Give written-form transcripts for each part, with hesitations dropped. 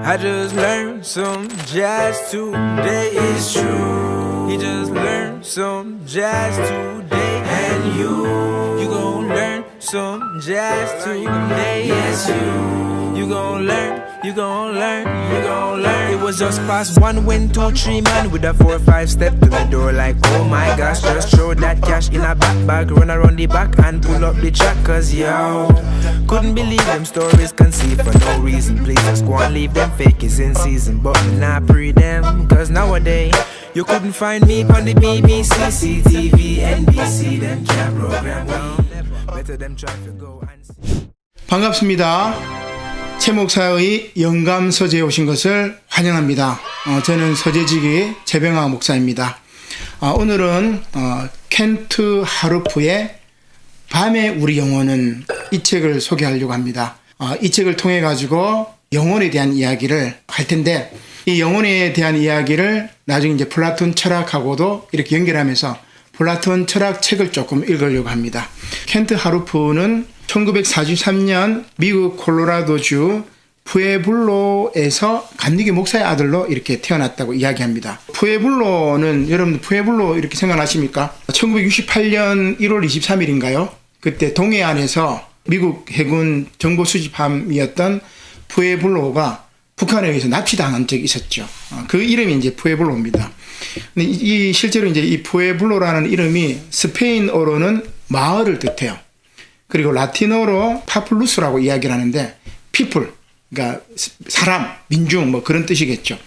I just learned some jazz today, it's true. He just learned some jazz today. And you gon' learn some jazz today. Yes, you gon' learn, you gon' learn, you gon' learn. It was just past 1, when 2, 3 man with a 4, 5 step to the door like, oh my gosh, just throw that cash in a backpack, run around the back and pull up the track. Cause yo, couldn't believe them stories conceived for no reason. Please just go and leave them fakies in season. But me not pre them, cause nowadays you couldn't find me on the BBC, CTV, NBC. Them can't program we. Better them try to go and see. 반갑습니다. 최 목사의 영감 서재에 오신 것을 환영합니다. 저는 서재지기 최병하 목사입니다. 오늘은 켄트 하루프의 밤에 우리 영혼은, 이 책을 소개하려고 합니다. 이 책을 통해 가지고 영혼에 대한 이야기를 할 텐데, 이 영혼에 대한 이야기를 나중에 이제 플라톤 철학하고도 이렇게 연결하면서 플라톤 철학 책을 조금 읽으려고 합니다. 켄트 하루프는 1943년 미국 콜로라도주 푸에블로에서 감리교 목사의 아들로 이렇게 태어났다고 이야기합니다. 푸에블로는, 여러분들 푸에블로 이렇게 생각나십니까? 1968년 1월 23일인가요? 그때 동해안에서 미국 해군 정보 수집함이었던 푸에블로가 북한에 의해서 납치당한 적이 있었죠. 그 이름이 이제 푸에블로입니다. 근데 실제로 이제 이 푸에블로라는 이름이 스페인어로는 마을을 뜻해요. 그리고 라틴어로 파플루스라고 이야기를 하는데, people, 그러니까 사람, 민중, 뭐 그런 뜻이겠죠.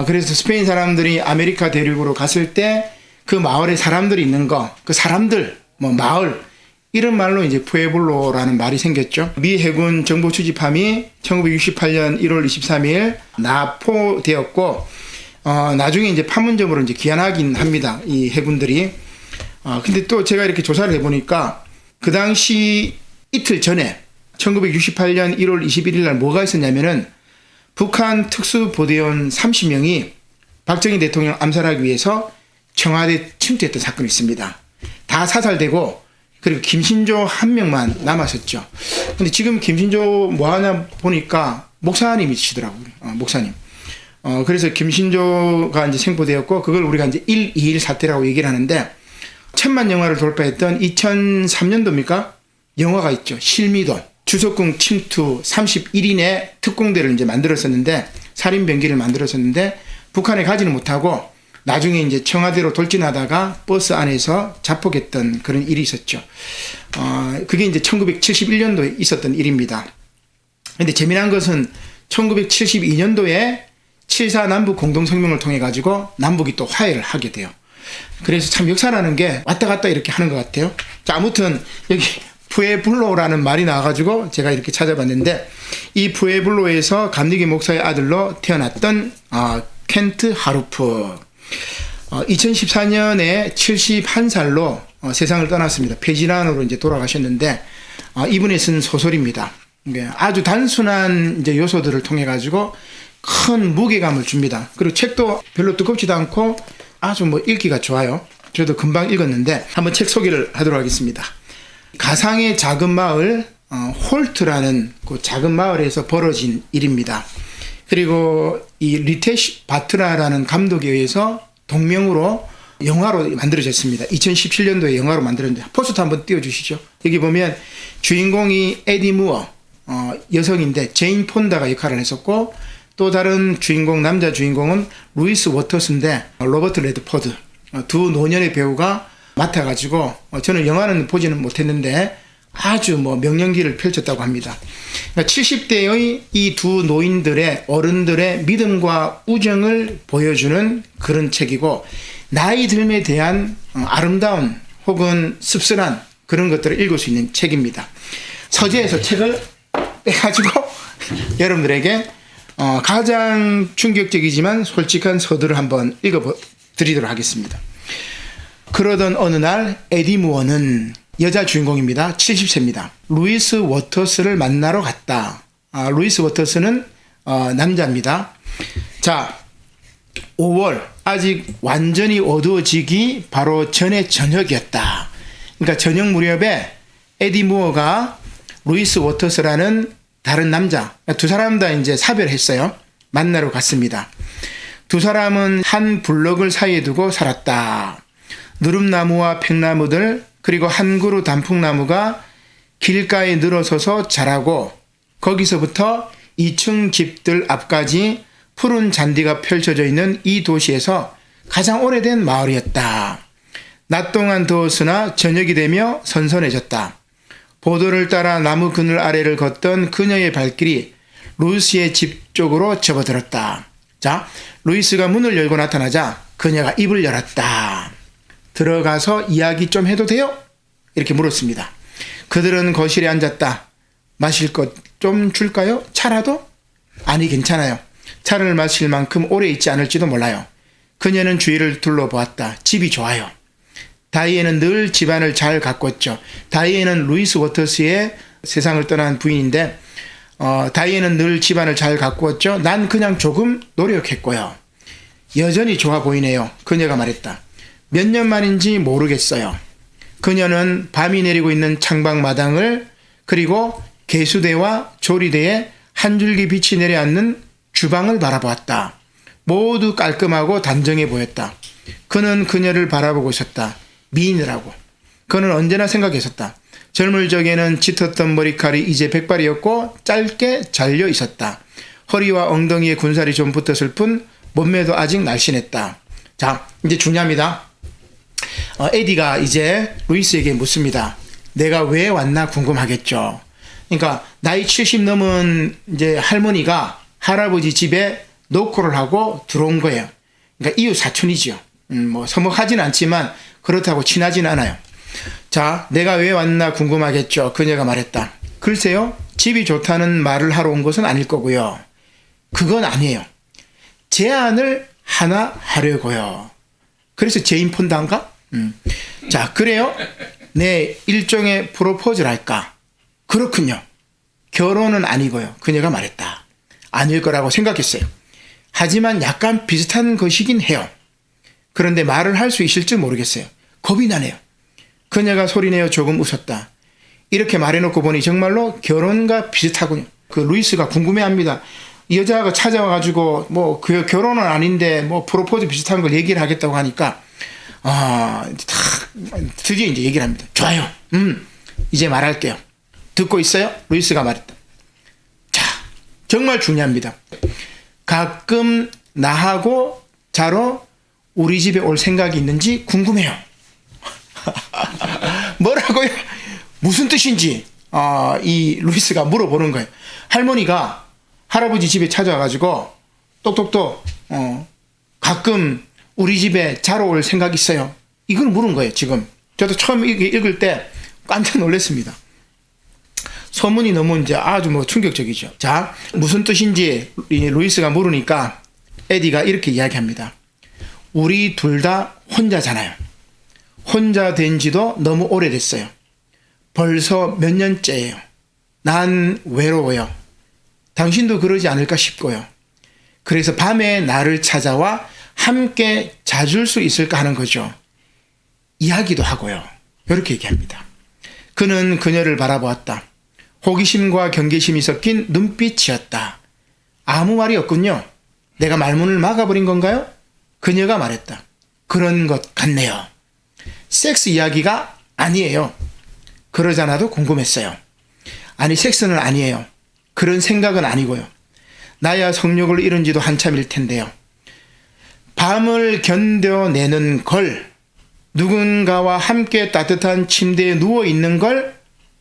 그래서 스페인 사람들이 아메리카 대륙으로 갔을 때 그 마을에 사람들이 있는 거, 그 사람들, 뭐 마을, 이런 말로 이제 푸에블로라는 말이 생겼죠. 미 해군 정보 수집함이 1968년 1월 23일 납포되었고, 나중에 이제 판문점으로 이제 귀환하긴 합니다. 이 해군들이. 근데 또 제가 이렇게 조사를 해보니까 그 당시 이틀 전에 1968년 1월 21일 날 뭐가 있었냐면은, 북한 특수보대원 30명이 박정희 대통령 암살하기 위해서 청와대 침투했던 사건이 있습니다. 다 사살되고, 그리고 김신조 한 명만 남았었죠. 근데 지금 김신조 뭐 하나 보니까 목사님이시더라고요. 목사님. 그래서 김신조가 이제 생포되었고, 그걸 우리가 이제 121 사태라고 얘기를 하는데, 1000만 영화를 돌파했던 2003년도입니까? 영화가 있죠. 실미돈. 주석궁 침투 31인의 특공대를 이제 만들었었는데, 살인병기를 만들었었는데, 북한에 가지는 못하고, 나중에 이제 청와대로 돌진하다가 버스 안에서 자폭했던 그런 일이 있었죠. 그게 이제 1971년도에 있었던 일입니다. 근데 재미난 것은 1972년도에 7.4 남북 공동성명을 통해 가지고 남북이 또 화해를 하게 돼요. 그래서 참 역사라는 게 왔다 갔다 이렇게 하는 것 같아요. 자, 아무튼 여기 푸에블로라는 말이 나와가지고 제가 이렇게 찾아봤는데, 이 푸에블로에서 감리교 목사의 아들로 태어났던 켄트 하루프. 2014년에 71살로 세상을 떠났습니다. 폐질환으로 이제 돌아가셨는데, 이분이 쓴 소설입니다. 아주 단순한 이제 요소들을 통해 가지고 큰 무게감을 줍니다. 그리고 책도 별로 두껍지도 않고 아주 뭐 읽기가 좋아요. 저도 금방 읽었는데 한번 책 소개를 하도록 하겠습니다. 가상의 작은 마을, 홀트라는 그 작은 마을에서 벌어진 일입니다. 그리고 이 리테시 바트라라는 감독에 의해서 동명으로 영화로 만들어졌습니다. 2017년도에 영화로 만들었는데, 포스터 한번 띄워주시죠. 여기 보면 주인공이 에디 무어, 여성인데 제인 폰다가 역할을 했었고, 또 다른 주인공, 남자 주인공은 루이스 워터스인데 로버트 레드포드, 두 노년의 배우가 맡아가지고, 저는 영화는 보지는 못했는데 아주 뭐 명연기를 펼쳤다고 합니다. 70대의 이 두 노인들의, 어른들의 믿음과 우정을 보여주는 그런 책이고, 나이 듦에 대한 아름다운 혹은 씁쓸한 그런 것들을 읽을 수 있는 책입니다. 서재에서 책을 빼가지고 여러분들에게 가장 충격적이지만 솔직한 서두를 한번 읽어드리도록 하겠습니다. 그러던 어느 날 에디 무어는, 여자 주인공입니다. 70세입니다. 루이스 워터스를 만나러 갔다. 루이스 워터스는 남자입니다. 자, 5월, 아직 완전히 어두워지기 바로 전에 저녁이었다. 그러니까 저녁 무렵에 에디 무어가 루이스 워터스라는 다른 남자, 두 사람 다 이제 사별했어요. 만나러 갔습니다. 두 사람은 한 블럭을 사이에 두고 살았다. 누름나무와 팽나무들 그리고 한 그루 단풍나무가 길가에 늘어서서 자라고 거기서부터 2층 집들 앞까지 푸른 잔디가 펼쳐져 있는 이 도시에서 가장 오래된 마을이었다. 낮 동안 더웠으나 저녁이 되며 선선해졌다. 보도를 따라 나무 그늘 아래를 걷던 그녀의 발길이 루이스의 집 쪽으로 접어들었다. 자, 루이스가 문을 열고 나타나자 그녀가 입을 열었다. 들어가서 이야기 좀 해도 돼요? 이렇게 물었습니다. 그들은 거실에 앉았다. 마실 것 좀 줄까요? 차라도? 아니, 괜찮아요. 차를 마실 만큼 오래 있지 않을지도 몰라요. 그녀는 주위를 둘러보았다. 집이 좋아요. 다이애는 늘 집안을 잘 가꿨죠. 다이애는 루이스 워터스의 세상을 떠난 부인인데 다이애는 늘 집안을 잘 가꾸었죠. 난 그냥 조금 노력했고요. 여전히 좋아 보이네요. 그녀가 말했다. 몇 년 만인지 모르겠어요. 그녀는 밤이 내리고 있는 창밖 마당을 그리고 개수대와 조리대에 한 줄기 빛이 내려앉는 주방을 바라보았다. 모두 깔끔하고 단정해 보였다. 그는 그녀를 바라보고 있었다. 미인이라고. 그는 언제나 생각했었다. 젊을 적에는 짙었던 머리칼이 이제 백발이었고 짧게 잘려 있었다. 허리와 엉덩이에 군살이 좀 붙었을 뿐 몸매도 아직 날씬했다. 자, 이제 중요합니다. 에디가 이제 루이스에게 묻습니다. 내가 왜 왔나 궁금하겠죠. 그러니까 나이 70 넘은 이제 할머니가 할아버지 집에 노크를 하고 들어온 거예요. 그러니까 이웃 사촌이죠. 뭐 서먹하지는 않지만 그렇다고 친하진 않아요. 자, 내가 왜 왔나 궁금하겠죠. 그녀가 말했다. 글쎄요, 집이 좋다는 말을 하러 온 것은 아닐 거고요. 그건 아니에요. 제안을 하나 하려고요. 그래서 제인 폰단가? 자, 그래요? 네, 일종의 프로포즈랄까? 그렇군요. 결혼은 아니고요. 그녀가 말했다. 아닐 거라고 생각했어요. 하지만 약간 비슷한 것이긴 해요. 그런데 말을 할 수 있을지 모르겠어요. 겁이 나네요. 그녀가 소리내어 조금 웃었다. 이렇게 말해놓고 보니 정말로 결혼과 비슷하군요. 그 루이스가 궁금해합니다. 이 여자가 찾아와가지고 뭐 그 결혼은 아닌데 뭐 프로포즈 비슷한 걸 얘기를 하겠다고 하니까 드디어 이제 얘기를 합니다. 좋아요. 이제 말할게요. 듣고 있어요? 루이스가 말했다. 자, 정말 중요합니다. 가끔 나하고 자러 우리 집에 올 생각이 있는지 궁금해요. 뭐라고요? 무슨 뜻인지 이 루이스가 물어보는 거예요. 할머니가 할아버지 집에 찾아와가지고 똑똑똑 가끔 우리 집에 자러 올 생각 있어요. 이걸 물은 거예요. 지금 저도 처음 읽을 때 깜짝 놀랐습니다. 소문이 너무 이제 아주 뭐 충격적이죠. 자, 무슨 뜻인지 루이스가 물으니까 에디가 이렇게 이야기합니다. 우리 둘 다 혼자잖아요. 혼자 된 지도 너무 오래됐어요. 벌써 몇 년째예요. 난 외로워요. 당신도 그러지 않을까 싶고요. 그래서 밤에 나를 찾아와 함께 자줄 수 있을까 하는 거죠. 이야기도 하고요. 이렇게 얘기합니다. 그는 그녀를 바라보았다. 호기심과 경계심이 섞인 눈빛이었다. 아무 말이 없군요. 내가 말문을 막아버린 건가요? 그녀가 말했다. 그런 것 같네요. 섹스 이야기가 아니에요. 그러잖아도 궁금했어요. 아니, 섹스는 아니에요. 그런 생각은 아니고요. 나야 성욕을 잃은 지도 한참일 텐데요. 밤을 견뎌내는 걸, 누군가와 함께 따뜻한 침대에 누워있는 걸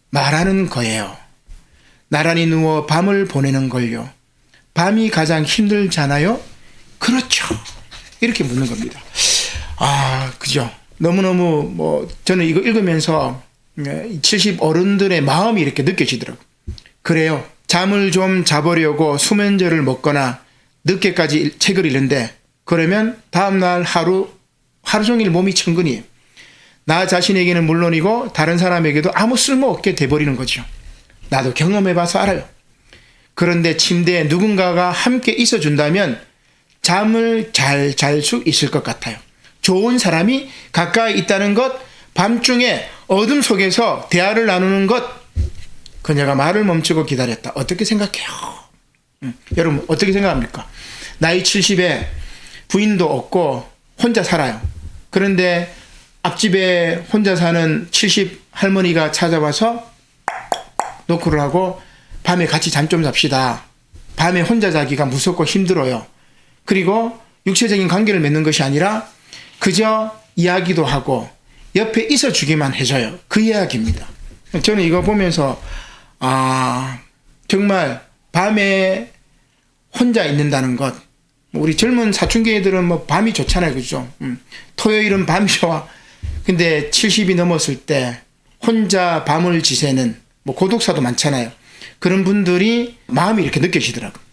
말하는 거예요. 나란히 누워 밤을 보내는 걸요. 밤이 가장 힘들잖아요? 그렇죠. 이렇게 묻는 겁니다. 그죠. 너무너무 저는 이거 읽으면서 70 어른들의 마음이 이렇게 느껴지더라고요. 그래요. 잠을 좀 자보려고 수면제를 먹거나 늦게까지 책을 읽는데 그러면 다음날 하루 종일 몸이 천근이에요. 나 자신에게는 물론이고 다른 사람에게도 아무 쓸모없게 돼버리는 거죠. 나도 경험해봐서 알아요. 그런데 침대에 누군가가 함께 있어준다면 잠을 잘 잘 수 있을 것 같아요. 좋은 사람이 가까이 있다는 것, 밤중에 어둠 속에서 대화를 나누는 것. 그녀가 말을 멈추고 기다렸다. 어떻게 생각해요? 여러분 어떻게 생각합니까? 나이 70에 부인도 없고 혼자 살아요. 그런데 앞집에 혼자 사는 70 할머니가 찾아와서 노크를 하고 밤에 같이 잠 좀 잡시다. 밤에 혼자 자기가 무섭고 힘들어요. 그리고 육체적인 관계를 맺는 것이 아니라 그저 이야기도 하고 옆에 있어 주기만 해줘요. 그 이야기입니다. 저는 이거 보면서 정말 밤에 혼자 있는다는 것, 우리 젊은 사춘기 애들은 뭐 밤이 좋잖아요. 그죠? 토요일은 밤이 좋아. 근데 70이 넘었을 때 혼자 밤을 지새는 뭐 고독사도 많잖아요. 그런 분들이 마음이 이렇게 느껴지더라고요.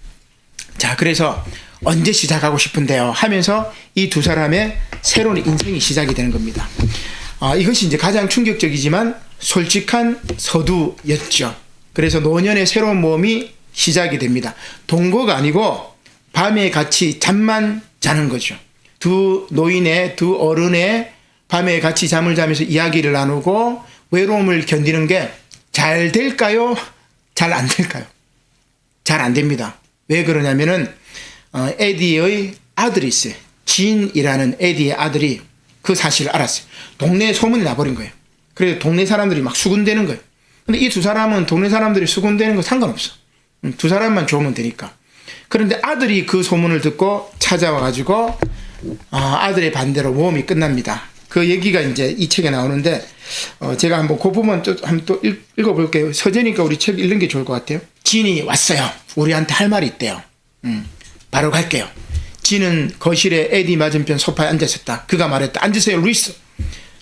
자, 그래서 언제 시작하고 싶은데요 하면서 이 두 사람의 새로운 인생이 시작이 되는 겁니다. 이것이 이제 가장 충격적이지만 솔직한 서두였죠. 그래서 노년의 새로운 모험이 시작이 됩니다. 동거가 아니고 밤에 같이 잠만 자는 거죠. 두 노인의, 두 어른의 밤에 같이 잠을 자면서 이야기를 나누고 외로움을 견디는 게 잘 될까요? 잘 안 될까요? 잘 안 됩니다. 왜 그러냐면은 에디의 아들이 있어요. 진이라는 에디의 아들이 그 사실을 알았어요. 동네에 소문이 나버린 거예요. 그래서 동네 사람들이 막 수군대는 거예요. 근데 이 두 사람은 동네 사람들이 수군대는 거 상관없어. 두 사람만 좋으면 되니까. 그런데 아들이 그 소문을 듣고 찾아와가지고 아들의 반대로 모험이 끝납니다. 그 얘기가 이제 이 책에 나오는데 제가 한번 그 부분 또 읽어볼게요. 서재니까 우리 책 읽는 게 좋을 것 같아요. 진이 왔어요. 우리한테 할 말이 있대요. 바로 갈게요. 진은 거실에 에디 맞은편 소파에 앉았었다. 그가 말했다. 앉으세요, 루이스.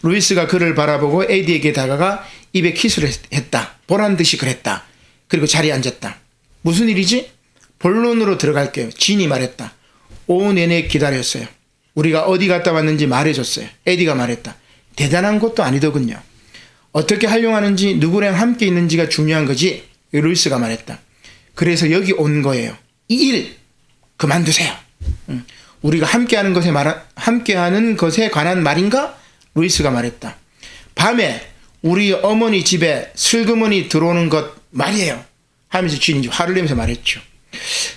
루이스가 그를 바라보고 에디에게 다가가 입에 키스를 했다. 보란 듯이 그랬다. 그리고 자리에 앉았다. 무슨 일이지? 본론으로 들어갈게요. 진이 말했다. 오후 내내 기다렸어요. 우리가 어디 갔다 왔는지 말해줬어요. 에디가 말했다. 대단한 것도 아니더군요. 어떻게 활용하는지 누구랑 함께 있는지가 중요한 거지. 루이스가 말했다. 그래서 여기 온 거예요. 이 일 그만두세요. 우리가 함께하는 것에 관한 말인가? 루이스가 말했다. 밤에 우리 어머니 집에 슬그머니 들어오는 것 말이에요. 하면서 주인이 화를 내면서 말했죠.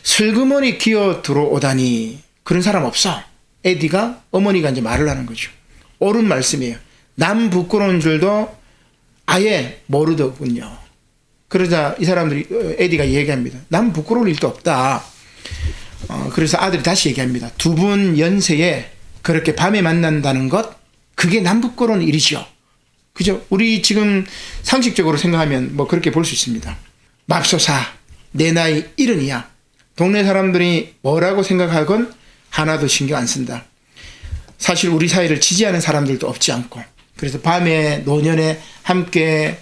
슬그머니 기어 들어오다니 그런 사람 없어. 에디가 어머니가 이제 말을 하는 거죠. 옳은 말씀이에요. 남 부끄러운 줄도 아예 모르더군요. 그러자 이 사람들이 에디가 얘기합니다. 남 부끄러울 일도 없다. 그래서 아들이 다시 얘기합니다. 두 분 연세에 그렇게 밤에 만난다는 것 그게 남 부끄러운 일이죠. 그죠? 우리 지금 상식적으로 생각하면 뭐 그렇게 볼 수 있습니다. 맙소사 내 나이 70이야. 동네 사람들이 뭐라고 생각하건 하나도 신경 안 쓴다. 사실 우리 사이를 지지하는 사람들도 없지 않고 그래서 밤에 노년에 함께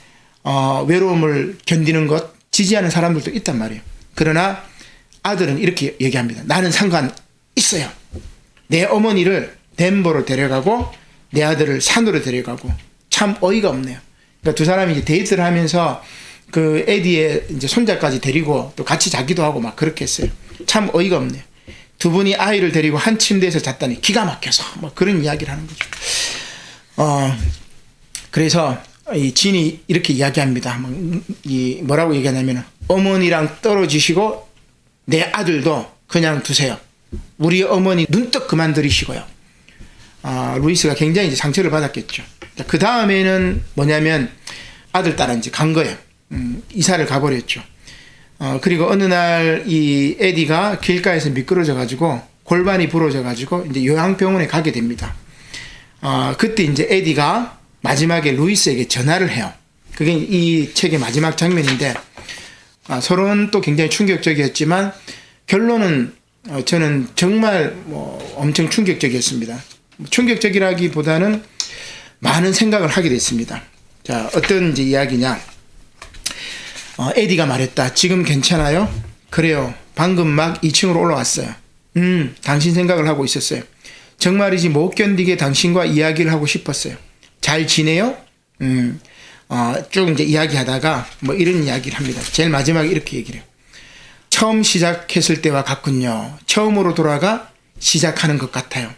외로움을 견디는 것 지지하는 사람들도 있단 말이에요. 그러나 아들은 이렇게 얘기합니다. 나는 상관 있어요. 내 어머니를 덴버로 데려가고 내 아들을 산으로 데려가고 참 어이가 없네요. 그러니까 두 사람이 이제 데이트를 하면서 그 에디의 이제 손자까지 데리고 또 같이 자기도 하고 막 그렇게 했어요. 참 어이가 없네요. 두 분이 아이를 데리고 한 침대에서 잤다니 기가 막혀서 뭐 그런 이야기를 하는 거죠. 그래서 이 진이 이렇게 이야기합니다. 뭐라고 얘기하냐면 어머니랑 떨어지시고 내 아들도 그냥 두세요. 우리 어머니 눈떡 그만 들이시고요. 루이스가 굉장히 이제 상처를 받았겠죠. 그 다음에는 뭐냐면 아들 따라 이제 간 거예요. 이사를 가버렸죠. 그리고 어느 날 이 에디가 길가에서 미끄러져 가지고 골반이 부러져 가지고 이제 요양병원에 가게 됩니다. 그때 이제 에디가 마지막에 루이스에게 전화를 해요. 그게 이 책의 마지막 장면인데 서로는 또 굉장히 충격적이었지만 결론은 저는 정말 뭐 엄청 충격적이었습니다. 충격적이라기보다는 많은 생각을 하게 됐습니다. 자, 어떤 이제 이야기냐? 에디가 말했다. 지금 괜찮아요? 그래요. 방금 막 2층으로 올라왔어요. 당신 생각을 하고 있었어요. 정말이지 못 견디게 당신과 이야기를 하고 싶었어요. 잘 지내요? 쭉 이제 이야기하다가 뭐 이런 이야기를 합니다. 제일 마지막에 이렇게 얘기를 해요. 처음 시작했을 때와 같군요. 처음으로 돌아가 시작하는 것 같아요.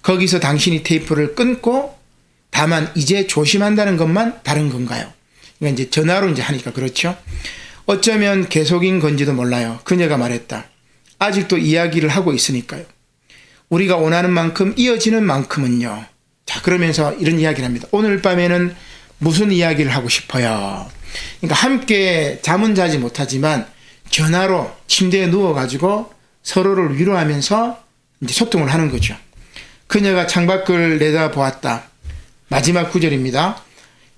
거기서 당신이 테이프를 끊고 다만 이제 조심한다는 것만 다른 건가요? 그러니까 이제 전화로 이제 하니까 그렇죠. 어쩌면 계속인 건지도 몰라요. 그녀가 말했다. 아직도 이야기를 하고 있으니까요. 우리가 원하는 만큼 이어지는 만큼은요. 자, 그러면서 이런 이야기를 합니다. 오늘 밤에는 무슨 이야기를 하고 싶어요? 그러니까 함께 잠은 자지 못하지만 전화로 침대에 누워가지고 서로를 위로하면서 이제 소통을 하는 거죠. 그녀가 창밖을 내다보았다. 마지막 구절입니다.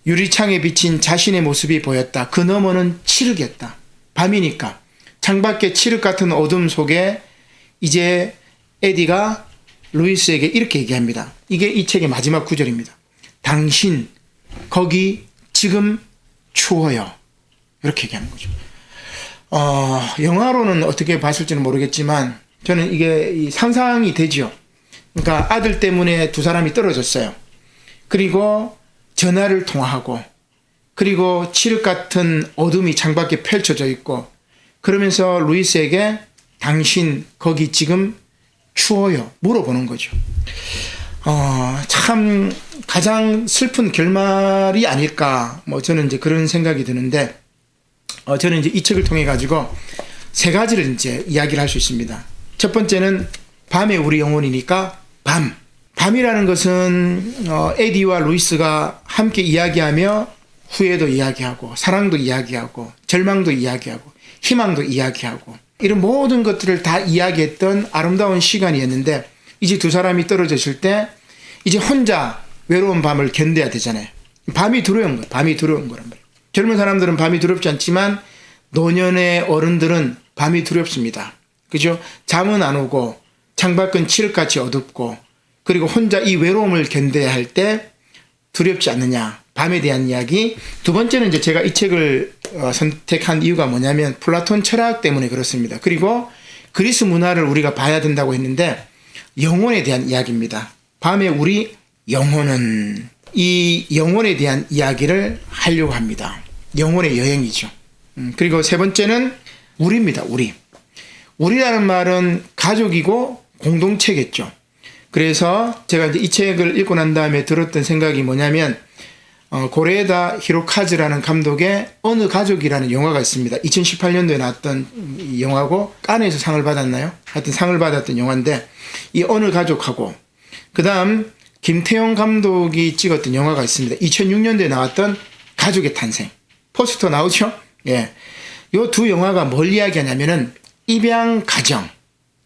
유리창에 비친 자신의 모습이 보였다. 그 너머는 칠흑이었다. 밤이니까 창밖의 칠흑 같은 어둠 속에 이제 에디가 루이스에게 이렇게 얘기합니다. 이게 이 책의 마지막 구절입니다. 당신 거기 지금 추워요. 이렇게 얘기하는 거죠. 영화로는 어떻게 봤을지는 모르겠지만 저는 이게 상상이 되죠. 그러니까 아들 때문에 두 사람이 떨어졌어요. 그리고 전화를 통화하고 그리고 칠흑 같은 어둠이 창밖에 펼쳐져 있고 그러면서 루이스에게 당신 거기 지금 추워요 물어보는 거죠. 참 가장 슬픈 결말이 아닐까 뭐 저는 이제 그런 생각이 드는데 저는 이제 이 책을 통해 가지고 세 가지를 이제 이야기를 할 수 있습니다. 첫 번째는 밤의 우리 영혼이니까 밤이라는 것은 에디와 루이스가 함께 이야기하며 후회도 이야기하고 사랑도 이야기하고 절망도 이야기하고 희망도 이야기하고 이런 모든 것들을 다 이야기했던 아름다운 시간이었는데 이제 두 사람이 떨어졌을 때 이제 혼자 외로운 밤을 견뎌야 되잖아요. 밤이 두려운 거예요. 밤이 두려운 거란 말이에요. 젊은 사람들은 밤이 두렵지 않지만 노년의 어른들은 밤이 두렵습니다. 그죠? 잠은 안 오고 창밖은 칠흑같이 어둡고 그리고 혼자 이 외로움을 견뎌야 할 때 두렵지 않느냐. 밤에 대한 이야기. 두 번째는 이제 제가 이 책을 선택한 이유가 뭐냐면 플라톤 철학 때문에 그렇습니다. 그리고 그리스 문화를 우리가 봐야 된다고 했는데 영혼에 대한 이야기입니다. 밤에 우리 영혼은 이 영혼에 대한 이야기를 하려고 합니다. 영혼의 여행이죠. 그리고 세 번째는 우리입니다. 우리라는 말은 가족이고 공동체겠죠. 그래서 제가 이제 이 책을 읽고 난 다음에 들었던 생각이 뭐냐면 고레에다 히로카즈라는 감독의 어느 가족이라는 영화가 있습니다. 2018년도에 나왔던 이 영화고 칸에서 상을 받았나요? 하여튼 상을 받았던 영화인데 이 어느 가족하고 그 다음 김태형 감독이 찍었던 영화가 있습니다. 2006년도에 나왔던 가족의 탄생. 포스터 나오죠? 예. 요 두 영화가 뭘 이야기하냐면은 입양 가정,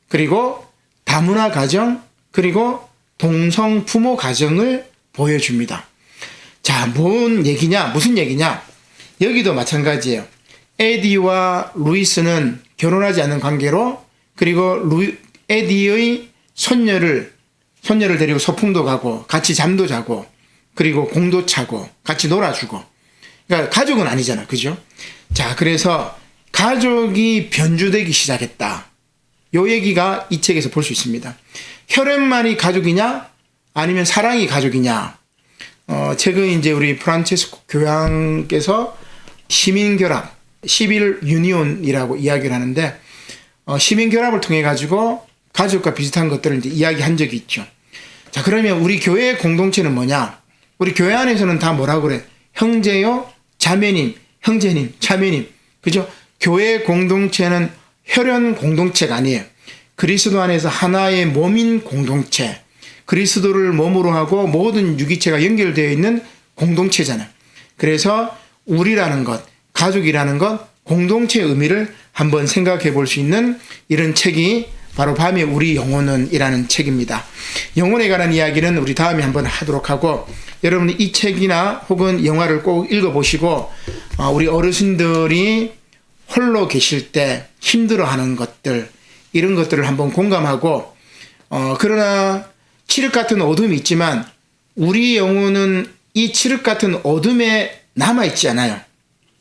그리고 다문화 가정, 그리고 동성 부모 가정을 보여줍니다. 자, 무슨 얘기냐? 여기도 마찬가지예요. 에디와 루이스는 결혼하지 않는 관계로 그리고 에디의 손녀를 데리고 소풍도 가고 같이 잠도 자고 그리고 공도 차고 같이 놀아주고 그러니까 가족은 아니잖아. 그죠? 자, 그래서 가족이 변주되기 시작했다. 요 얘기가 이 책에서 볼 수 있습니다. 혈연만이 가족이냐? 아니면 사랑이 가족이냐? 최근 이제 우리 프란체스코 교황께서 시민결합, 시빌 유니온이라고 이야기를 하는데, 시민결합을 통해 가지고 가족과 비슷한 것들을 이제 이야기한 적이 있죠. 자, 그러면 우리 교회의 공동체는 뭐냐? 우리 교회 안에서는 다 뭐라 그래? 형제요, 자매님, 형제님, 자매님. 그죠? 교회 공동체는 혈연 공동체가 아니에요. 그리스도 안에서 하나의 몸인 공동체. 그리스도를 몸으로 하고 모든 유기체가 연결되어 있는 공동체잖아요. 그래서 우리라는 것, 가족이라는 것, 공동체의 의미를 한번 생각해 볼 수 있는 이런 책이 바로 밤에 우리 영혼은 이라는 책입니다. 영혼에 관한 이야기는 우리 다음에 한번 하도록 하고 여러분이 이 책이나 혹은 영화를 꼭 읽어보시고 우리 어르신들이 홀로 계실 때 힘들어하는 것들 이런 것들을 한번 공감하고 그러나 칠흑 같은 어둠이 있지만 우리 영혼은 이 칠흑 같은 어둠에 남아있지 않아요.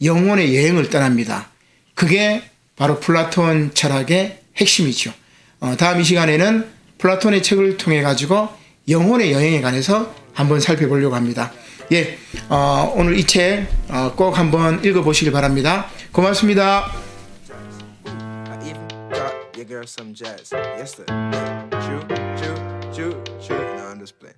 영혼의 여행을 떠납니다. 그게 바로 플라톤 철학의 핵심이죠. 다음 이 시간에는 플라톤의 책을 통해 가지고 영혼의 여행에 관해서 한번 살펴보려고 합니다. 예, 오늘 이 책 꼭 한번 읽어보시길 바랍니다. 고맙습니다. I even got your girl some jazz. Yesterday, choo, choo, choo, choo. No, I'm just playing.